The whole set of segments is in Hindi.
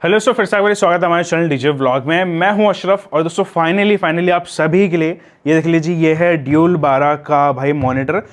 हेलो दोस्तों, फिर से एक बार स्वागत है हमारे चैनल डीजे व्लॉग में। मैं हूं अशरफ और दोस्तों फाइनली आप सभी के लिए ये देख लीजिए, ये है ड्यूल 12 का भाई मॉनिटर।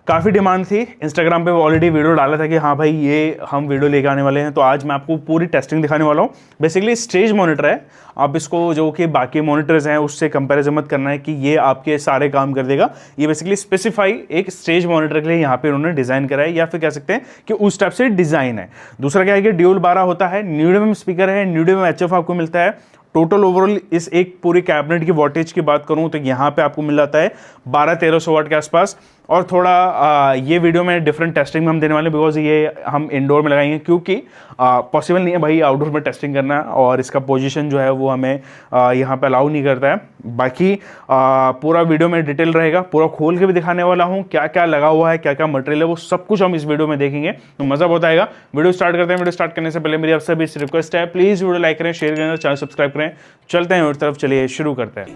काफ़ी डिमांड थी, इंस्टाग्राम पे ऑलरेडी वीडियो डाला था कि हाँ भाई ये हम वीडियो लेके आने वाले हैं। तो आज मैं आपको पूरी टेस्टिंग दिखाने वाला हूँ। बेसिकली स्टेज मॉनिटर है, आप इसको जो कि बाकी मॉनिटर्स हैं उससे कंपैरिजन मत करना है कि ये आपके सारे काम कर देगा। ये बेसिकली स्पेसिफाई एक स्टेज मॉनिटर के लिए यहाँ पे उन्होंने डिज़ाइन करा है, या फिर कह सकते हैं कि उस टाइप से डिज़ाइन है। दूसरा क्या है कि ड्यूल 12 होता है, न्यूडियम स्पीकर है, न्यूडियम HF आपको मिलता है। टोटल ओवरऑल इस एक पूरी कैबिनेट की वॉटेज की बात करूं तो यहाँ पे आपको मिल जाता है 1200-1300 वाट के आसपास। और थोड़ा ये वीडियो में डिफरेंट टेस्टिंग में हम देने वाले हैं, बिकॉज ये हम इंडोर में लगाएंगे क्योंकि पॉसिबल नहीं है भाई आउटडोर में टेस्टिंग करना, और इसका पोजीशन जो है वो हमें यहाँ पे अलाउ नहीं करता है। बाकी पूरा वीडियो में डिटेल रहेगा, पूरा खोल के भी दिखाने वाला हूँ क्या क्या लगा हुआ है, क्या क्या मटेरियल है, वो सब कुछ हम इस वीडियो में देखेंगे, तो मजा बहुत आएगा। वीडियो स्टार्ट करते हैं। वीडियो स्टार्ट करने से पहले मेरी आप सभी से रिक्वेस्ट है, प्लीज वीडियो लाइक करें, शेयर करें, चैनल सब्सक्राइब करें। चलते हैं और तरफ, चलिए शुरू करते हैं।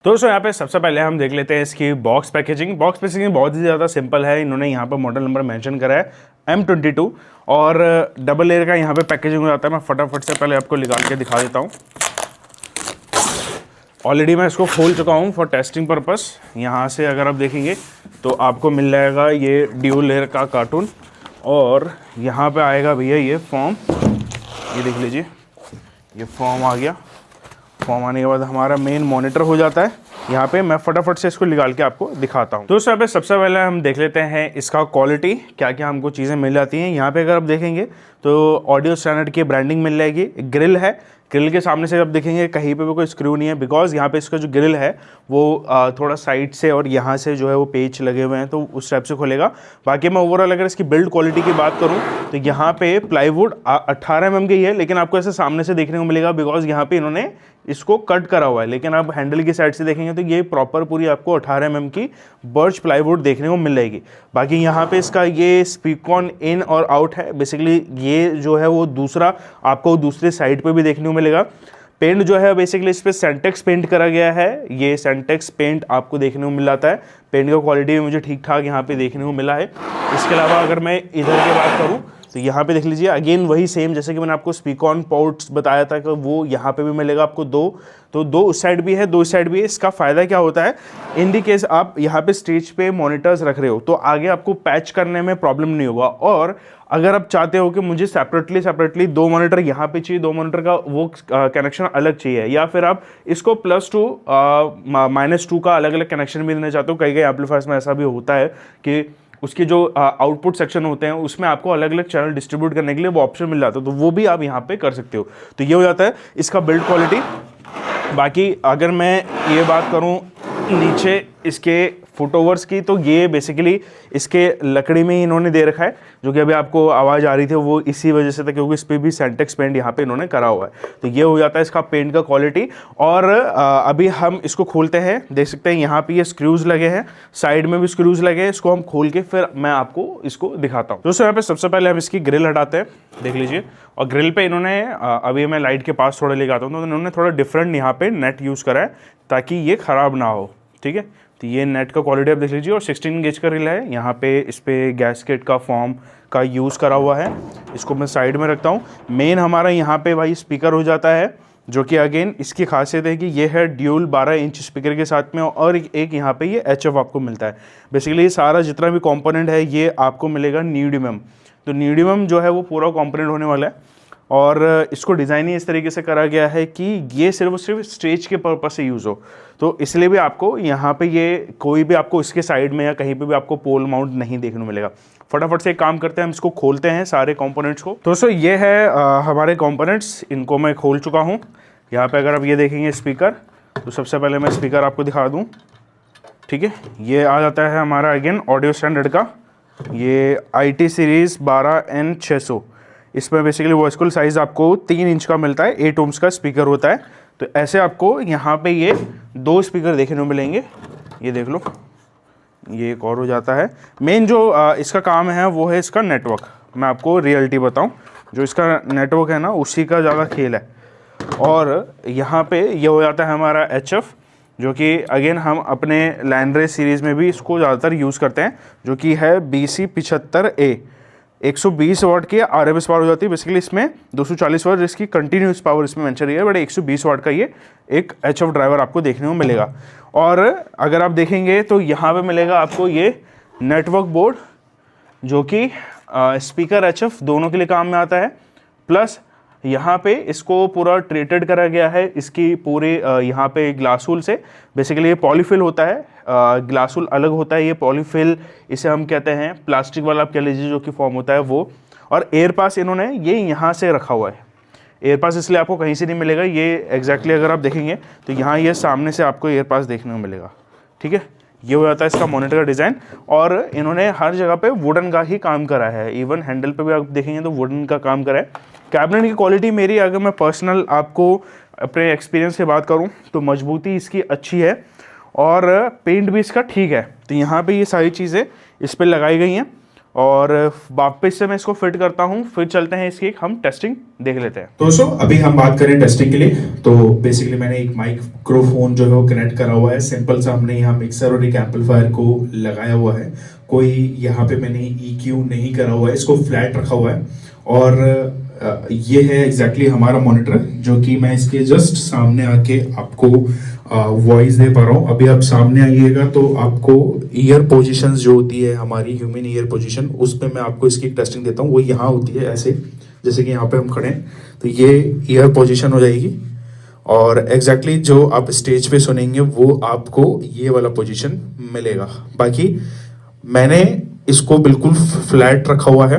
दोस्तों यहाँ पे सबसे पहले हम देख लेते हैं इसकी बॉक्स पैकेजिंग। बॉक्स पैकेजिंग बहुत ही ज़्यादा सिंपल है। इन्होंने यहाँ पे मॉडल नंबर मेंशन करा है M22 और डबल लेयर का यहाँ पे पैकेजिंग हो जाता है। मैं फटाफट से पहले आपको निकाल के दिखा देता हूँ। ऑलरेडी मैं इसको खोल चुका हूँ फॉर टेस्टिंग पर्पस। यहाँ से अगर आप देखेंगे तो आपको मिल जाएगा ये ड्यूल लेयर का कार्टून, और यहाँ पे आएगा भैया ये फॉर्म। ये देख लीजिए, ये फॉर्म आ गया। फॉर्म आने के बाद हमारा मेन मॉनिटर हो जाता है। यहाँ पे मैं फटाफट से इसको निकाल के आपको दिखाता हूँ। दोस्तों यहाँ पे सबसे पहले हम देख लेते हैं इसका क्वालिटी, क्या क्या हमको चीज़ें मिल जाती हैं। यहाँ पे अगर आप देखेंगे तो ऑडियो स्टैंडर्ड की ब्रांडिंग मिल जाएगी। ग्रिल है, ग्रिल के सामने से आप देखेंगे कहीं पे भी कोई स्क्रू नहीं है, बिकॉज यहाँ पे इसका जो ग्रिल है वो थोड़ा साइड से और यहाँ से जो है वो पेच लगे हुए हैं, तो उस टाइप से खुलेगा। बाकी मैं ओवरऑल अगर इसकी बिल्ड क्वालिटी की बात करूँ तो यहाँ पे प्लाईवुड 18 mm की है, लेकिन आपको ऐसे सामने से देखने को मिलेगा बिकॉज यहाँ पे इन्होंने इसको कट करा हुआ है। लेकिन आप हैंडल की साइड से देखेंगे तो ये प्रॉपर पूरी आपको 18 mm की बर्च प्लाईवुड देखने को मिल जाएगी। बाकी यहाँ पे इसका ये स्पीकॉन इन और आउट है। बेसिकली ये जो है वो दूसरा आपको दूसरे साइड पे भी देखने को मिलेगा। पेंट जो है बेसिकली इस पर सेंटेक्स पेंट करा गया है। ये सेंटेक्स पेंट आपको देखने को मिल जाता है। पेंट का क्वालिटी भी मुझे ठीक ठाक यहाँ पे देखने को मिला है। इसके अलावा अगर मैं इधर की बात करूँ तो यहाँ पे देख लीजिए, अगेन वही सेम जैसे कि मैंने आपको स्पीकॉन पोर्ट्स बताया था कि वो यहाँ पे भी मिलेगा आपको दो, तो दो उस साइड भी है, दो इस साइड भी है। इसका फ़ायदा क्या होता है, इन दी केस आप यहाँ पे स्टेज पे मॉनिटर्स रख रहे हो तो आगे आपको पैच करने में प्रॉब्लम नहीं होगा। और अगर आप चाहते हो कि मुझे सेपरेटली दो मॉनिटर यहाँ पे चाहिए, दो मॉनिटर का वो कनेक्शन अलग चाहिए, या फिर आप इसको +2 -2 का अलग अलग कनेक्शन भी देना चाहते हो, कई एम्पलीफायर्स में ऐसा भी होता है कि उसके जो आउटपुट सेक्शन होते हैं उसमें आपको अलग अलग चैनल डिस्ट्रीब्यूट करने के लिए वो ऑप्शन मिल जाता है, तो वो भी आप यहाँ पे कर सकते हो। तो ये हो जाता है इसका बिल्ड क्वालिटी। बाकी अगर मैं ये बात करूँ नीचे इसके फुट ओवर्स की, तो ये बेसिकली इसके लकड़ी में ही इन्होंने दे रखा है, जो कि अभी आपको आवाज़ आ रही थी वो इसी वजह से था क्योंकि इस पर भी सेंटेक्स पेंट यहाँ पे इन्होंने करा हुआ है। तो ये हो जाता है इसका पेंट का क्वालिटी। और अभी हम इसको खोलते हैं। देख सकते हैं यहाँ पे ये स्क्रूज लगे हैं, साइड में भी स्क्रूज लगे हैं। इसको हम खोल के फिर मैं आपको इसको दिखाता हूँ। दोस्तों यहाँ पे सबसे पहले हम इसकी ग्रिल हटाते हैं, देख लीजिए। और ग्रिल पे इन्होंने अभी मैं लाइट के पास थोड़ा लेके आता हूँ, तो इन्होंने थोड़ा डिफरेंट यहाँ पे नेट यूज़ करा है ताकि ये ख़राब ना हो, ठीक है। तो ये नेट का क्वालिटी आप देख लीजिए, और 16 गेज का रिल है। यहाँ पे इस पर गैसकेट का फॉर्म का यूज़ करा हुआ है। इसको मैं साइड में रखता हूँ। मेन हमारा यहाँ पे भाई स्पीकर हो जाता है, जो कि अगेन इसकी खासियत है कि ये है ड्यूल 12 इंच स्पीकर के साथ में, और एक यहाँ पे ये HF आपको मिलता है। बेसिकली ये सारा जितना भी कॉम्पोनेंट है ये आपको मिलेगा न्यूडियम। तो न्यूडियम जो है वो पूरा कॉम्पोनेंट होने वाला है, और इसको डिज़ाइन ही इस तरीके से करा गया है कि ये सिर्फ स्टेज के पर्पस से यूज़ हो। तो इसलिए भी आपको यहाँ पे ये कोई भी आपको इसके साइड में या कहीं पे भी आपको पोल माउंट नहीं देखने को मिलेगा। फटाफट से एक काम करते हैं, हम इसको खोलते हैं सारे कंपोनेंट्स को। दोस्तों ये है हमारे कंपोनेंट्स, इनको मैं खोल चुका हूँ। यहाँ पे अगर आप ये देखेंगे स्पीकर, तो सबसे पहले मैं स्पीकर आपको दिखा दूँ, ठीक है। ये आ जाता है हमारा अगेन ऑडियो स्टैंडर्ड का, ये IT सीरीज़ 12N600। इसमें बेसिकली वॉइसफुल साइज़ आपको 3 इंच का मिलता है, 8 ohms का स्पीकर होता है। तो ऐसे आपको यहाँ पे ये दो स्पीकर देखने को मिलेंगे। ये देख लो, ये एक और हो जाता है। मेन जो इसका काम है वो है इसका नेटवर्क। मैं आपको रियलिटी बताऊं, जो इसका नेटवर्क है ना उसी का ज़्यादा खेल है। और यहाँ पे ये हो जाता है हमारा HF। जो कि अगेन हम अपने लैंडरेस सीरीज़ में भी इसको ज़्यादातर यूज़ करते हैं, जो कि है BC75A। 120 वाट की RMS पावर हो जाती है बेसिकली इसमें, 240 वाट जिसकी कंटिन्यूस पावर इसमें मेंशन है, बट 120 वाट का ये एक HF ड्राइवर आपको देखने को मिलेगा। और अगर आप देखेंगे तो यहाँ पे मिलेगा आपको ये नेटवर्क बोर्ड, जो कि स्पीकर HF दोनों के लिए काम में आता है। प्लस यहाँ पे इसको पूरा ट्रीटेड करा गया है इसकी पूरे यहाँ पे ग्लासुल से। बेसिकली ये पॉलीफिल होता है, ग्लासुल अलग होता है, ये पॉलीफिल इसे हम कहते हैं, प्लास्टिक वाला आप कह लीजिए जो कि फॉर्म होता है वो। और एयर पास इन्होंने ये यहाँ से रखा हुआ है, एयर पास इसलिए आपको कहीं से नहीं मिलेगा, ये एग्जैक्टली अगर आप देखेंगे तो यहाँ ये सामने से आपको एयर पास देखने को मिलेगा। ठीक है, ये हो जाता है इसका मॉनिटर का डिज़ाइन। और इन्होंने हर जगह पे वुडन का ही काम करा है, इवन हैंडल पे भी आप देखेंगे तो वुडन का काम करा है। कैबिनेट की क्वालिटी मेरी अगर मैं पर्सनल आपको अपने एक्सपीरियंस से बात करूं तो मजबूती इसकी अच्छी है और पेंट भी इसका ठीक है। तो यहाँ पे ये सारी चीज़ें इस पर लगाई गई हैं और वापस से मैं इसको फिट करता हूँ, फिर चलते हैं इसकी हम टेस्टिंग देख लेते हैं। दोस्तों अभी हम बात करें टेस्टिंग के लिए, तो बेसिकली मैंने एक माइक्रोफोन जो है वो कनेक्ट करा हुआ है। सिंपल सा हमने यहाँ मिक्सर और एक एम्पलीफायर को लगाया हुआ है, कोई यहाँ पे मैंने EQ नहीं करा हुआ है, इसको फ्लैट रखा हुआ है। और ये है एग्जैक्टली हमारा मॉनिटर, जो कि मैं इसके जस्ट सामने आके आपको वॉइस दे पा रहा हूँ। अभी आप सामने आइएगा तो आपको ईयर पोजीशन जो होती है हमारी ह्यूमन ईयर पोजीशन, उस पर मैं आपको इसकी टेस्टिंग देता हूँ। वो यहाँ होती है ऐसे, जैसे कि यहाँ पे हम खड़े हैं तो ये ईयर पोजीशन हो जाएगी और एग्जैक्टली जो आप स्टेज पे सुनेंगे वो आपको ये वाला पोजीशन मिलेगा। बाकी मैंने इसको बिल्कुल फ्लैट रखा हुआ है,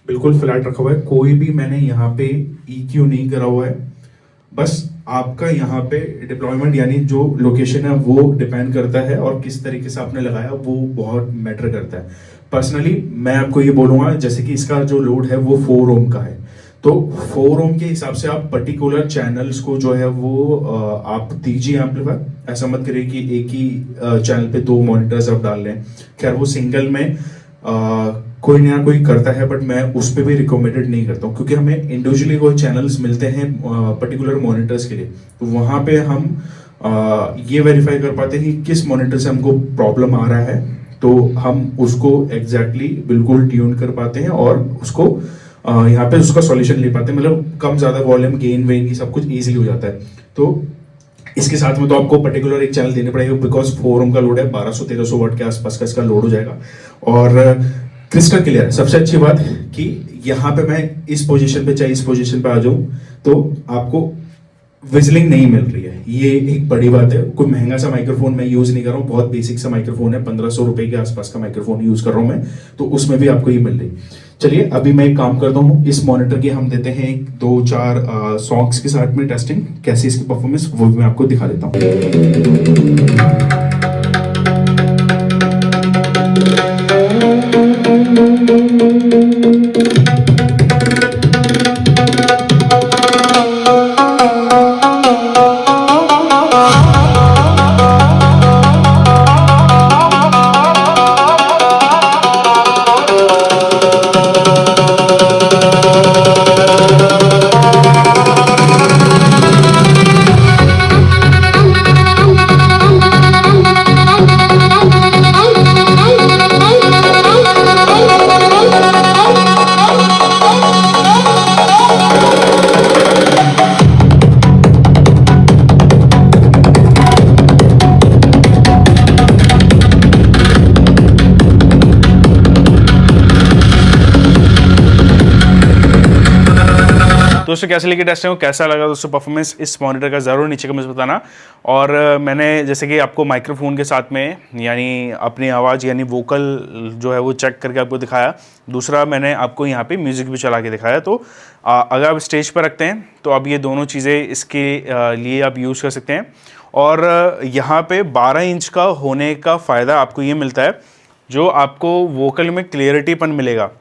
बिल्कुल फ्लैट रखा हुआ है, कोई भी मैंने यहाँ पे EQ नहीं करा हुआ है। बस आपका यहाँ पे डिप्लॉयमेंट यानी जो लोकेशन है वो डिपेंड करता है और किस तरीके से आपने लगाया वो बहुत मैटर करता है। पर्सनली मैं आपको ये बोलूँगा, जैसे कि इसका जो लोड है वो 4 ओम का है, तो 4 ओम के हिसाब से आप पर्टिकुलर चैनल्स को जो है वो आप दीजिए एम्पलीफायर। ऐसा मत करिए कि एक ही चैनल पे 2 मॉनिटर्स आप डाल लें। खैर वो सिंगल में कोई ना कोई करता है, बट मैं उस पर भी रिकमेंडेड नहीं करता हूँ, क्योंकि हमें इंडिविजुअली कोई चैनल्स मिलते हैं पर्टिकुलर मॉनिटर्स के लिए, तो वहाँ पे हम ये वेरीफाई कर पाते हैं कि किस मॉनिटर से हमको प्रॉब्लम आ रहा है, तो हम उसको एग्जैक्टली बिल्कुल ट्यून कर पाते हैं और उसको यहाँ पे उसका सॉल्यूशन ले पाते हैं। मतलब कम ज़्यादा वॉल्यूम गेन वेन की सब कुछ ईजिली हो जाता है। तो इसके साथ में तो आपको पर्टिकुलर एक चैनल देने पड़ेगा, बिकॉज 4 ओम का लोड है, 1200-1300 वाट के आसपास का इसका लोड हो जाएगा और क्रिस्टल क्लियर। सबसे अच्छी बात कि यहाँ पे मैं इस पोजीशन पे चाहे इस पोजीशन पे आ जाऊं तो आपको विजलिंग नहीं मिल रही है, ये एक बड़ी बात है। कोई महंगा सा माइक्रोफोन मैं यूज नहीं कर रहा हूँ, बहुत बेसिक सा माइक्रोफोन है, 1500 रुपए के आसपास का माइक्रोफोन यूज कर रहा हूँ मैं, तो उसमें भी आपको ये मिल रही। चलिए अभी मैं एक काम करता हूँ, इस मॉनिटर की हम देते हैं 2-4 सॉन्ग्स के साथ में टेस्टिंग, कैसी इसकी परफॉर्मेंस वो भी मैं आपको दिखा देता हूँ। दोस्तों कैसे लगी टेस्टिंग, कैसा लगा दोस्तों परफॉर्मेंस इस मॉनिटर का, ज़रूर नीचे कमेंट्स बताना। और मैंने जैसे कि आपको माइक्रोफोन के साथ में यानी अपनी आवाज़ यानी वोकल जो है वो चेक करके आपको दिखाया, दूसरा मैंने आपको यहाँ पे म्यूज़िक भी चला के दिखाया। तो अगर आप स्टेज पर रखते हैं तो अब ये दोनों चीज़ें इसके लिए आप यूज़ कर सकते हैं। और यहाँ पे 12 इंच का होने का फ़ायदा आपको ये मिलता है, जो आपको वोकल में क्लियरिटीपन मिलेगा,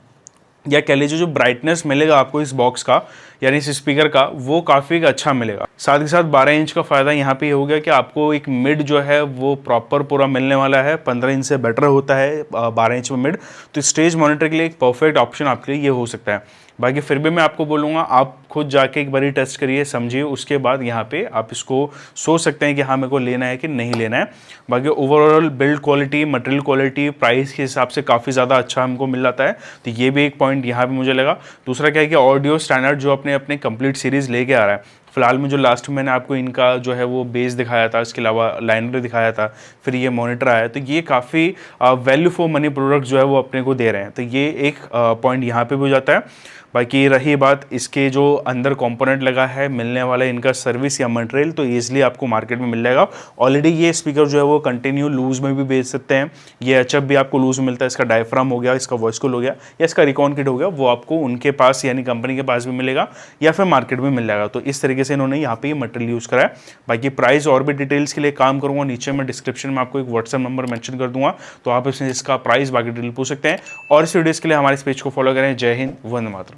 या कह लीजिए जो ब्राइटनेस मिलेगा आपको इस बॉक्स का, यानी इस स्पीकर का, वो काफ़ी अच्छा मिलेगा। साथ ही साथ 12 इंच का फ़ायदा यहाँ पे हो गया कि आपको एक मिड जो है वो प्रॉपर पूरा मिलने वाला है। 15 इंच से बेटर होता है 12 इंच में मिड, तो स्टेज मॉनिटर के लिए एक परफेक्ट ऑप्शन आपके लिए ये हो सकता है। बाकी फिर भी मैं आपको बोलूँगा आप खुद जाके एक बारी टेस्ट करिए, समझिए, उसके बाद यहाँ पे आप इसको सोच सकते हैं कि हाँ मेरे को लेना है कि नहीं लेना है। बाकी overall build quality, material quality, price के हिसाब से काफ़ी ज़्यादा अच्छा हमको मिल जाता है, तो ये भी एक पॉइंट यहाँ पे मुझे लगा। दूसरा क्या है कि ऑडियो स्टैंडर्ड जो अपने अपने कंप्लीट सीरीज़ लेके आ रहा है। फिलहाल में जो लास्ट में मैंने आपको इनका जो है वो बेस दिखाया था, इसके अलावा लाइनर दिखाया था, फिर ये मॉनिटर आया, तो ये काफ़ी वैल्यू फॉर मनी प्रोडक्ट जो है वो अपने को दे रहे हैं, तो ये एक पॉइंट यहाँ पे भी हो जाता है। बाकी रही बात इसके जो अंदर कंपोनेंट लगा है, मिलने वाला इनका सर्विस या मटेरियल, तो ईजिली आपको मार्केट में मिल जाएगा। ऑलरेडी ये स्पीकर जो है वो कंटिन्यू लूज में भी बेच सकते हैं, ये एचएफ भी आपको लूज में मिलता है, इसका डायफ्राम हो गया, इसका वॉइस कूल हो गया, या इसका रिकॉन किट हो गया, वो आपको उनके पास यानी कंपनी के पास भी मिलेगा या फिर मार्केट में मिल जाएगा। तो इस तरीके से इन्होंने यहाँ पे ये मटेरियल यूज़ करा है। बाकी प्राइस और भी डिटेल्स के लिए काम करूँगा, नीचे मैं डिस्क्रिप्शन में आपको एक व्हाट्सएप नंबर मेंशन कर दूंगा, तो आप इसमें इसका प्राइस बाकी डिटेल पूछ सकते हैं। और इस वीडियोस के लिए हमारे इस पेज को फॉलो करें। जय हिंद, वंदे मातरम।